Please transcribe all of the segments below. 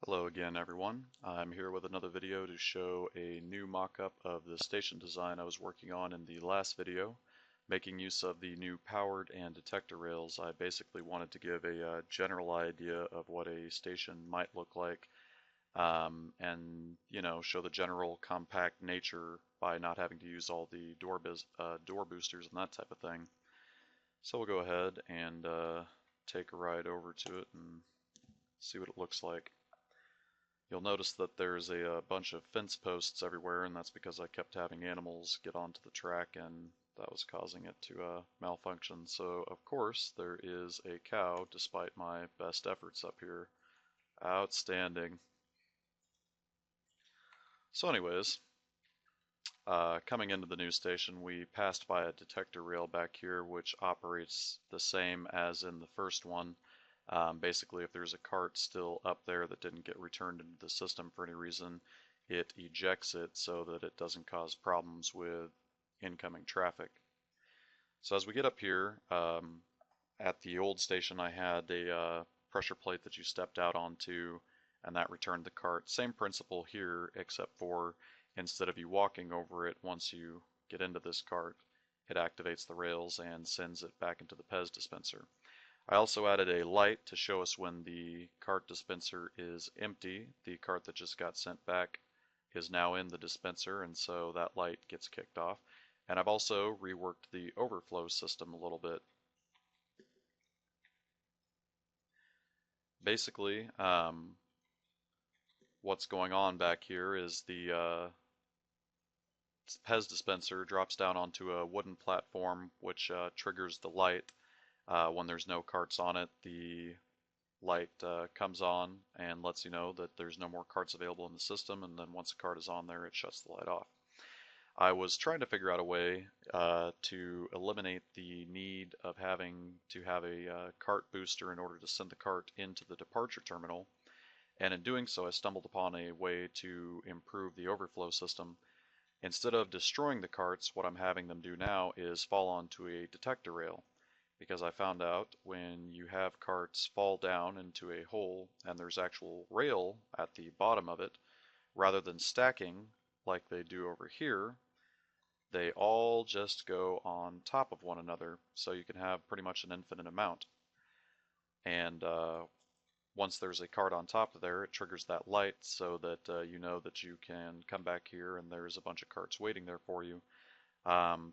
Hello again, everyone. I'm here with another video to show a new mock-up of the station design I was working on in the last video. Making use of the new powered and detector rails, I basically wanted to give a general idea of what a station might look like, and show the general compact nature by not having to use all the door boosters and that type of thing. So we'll go ahead and take a ride over to it and see what it looks like. You'll notice that there's a bunch of fence posts everywhere, and that's because I kept having animals get onto the track, and that was causing it to malfunction. So, of course, there is a cow, despite my best efforts up here. Outstanding. So anyways, coming into the new station, we passed by a detector rail back here, which operates the same as in the first one. Basically, if there's a cart still up there that didn't get returned into the system for any reason, it ejects it so that it doesn't cause problems with incoming traffic. So as we get up here, at the old station I had a pressure plate that you stepped out onto, and that returned the cart. Same principle here, except for instead of you walking over it once you get into this cart, it activates the rails and sends it back into the Pez dispenser. I also added a light to show us when the cart dispenser is empty. The cart that just got sent back is now in the dispenser, and so that light gets kicked off. And I've also reworked the overflow system a little bit. Basically, what's going on back here is the Pez dispenser drops down onto a wooden platform, which triggers the light. When there's no carts on it, the light comes on and lets you know that there's no more carts available in the system, and then once a cart is on there, it shuts the light off. I was trying to figure out a way to eliminate the need of having to have a cart booster in order to send the cart into the departure terminal, and in doing so I stumbled upon a way to improve the overflow system. Instead of destroying the carts, what I'm having them do now is fall onto a detector rail, because I found out when you have carts fall down into a hole and there's actual rail at the bottom of it, rather than stacking like they do over here, they all just go on top of one another, so you can have pretty much an infinite amount. And once there's a cart on top of there, it triggers that light so that you know that you can come back here and there's a bunch of carts waiting there for you.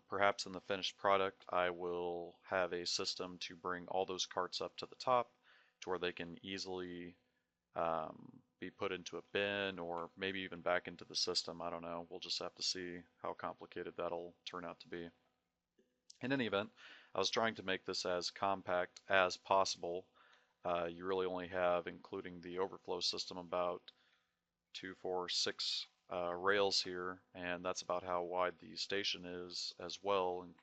Perhaps in the finished product, I will have a system to bring all those carts up to the top to where they can easily be put into a bin or maybe even back into the system. I don't know. We'll just have to see how complicated that'll turn out to be. In any event, I was trying to make this as compact as possible. You really only have, including the overflow system, about 2, 4, 6 rails here, and that's about how wide the station is as well, and,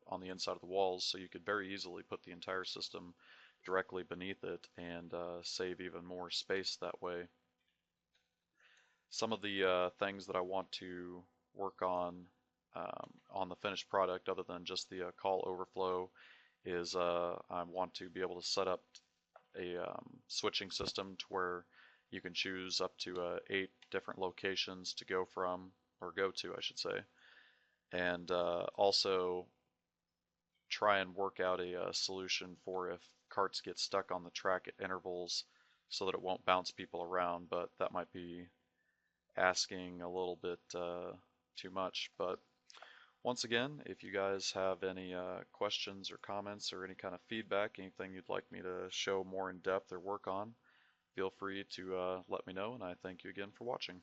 on the inside of the walls, so you could very easily put the entire system directly beneath it and save even more space that way. Some of the things that I want to work on the finished product, other than just the call overflow, is I want to be able to set up a switching system to where you can choose up to 8 different locations to go from, or go to, I should say, and also try and work out a solution for if carts get stuck on the track at intervals so that it won't bounce people around, but that might be asking a little bit too much. But once again, if you guys have any questions or comments or any kind of feedback, anything you'd like me to show more in depth or work on, feel free to let me know, and I thank you again for watching.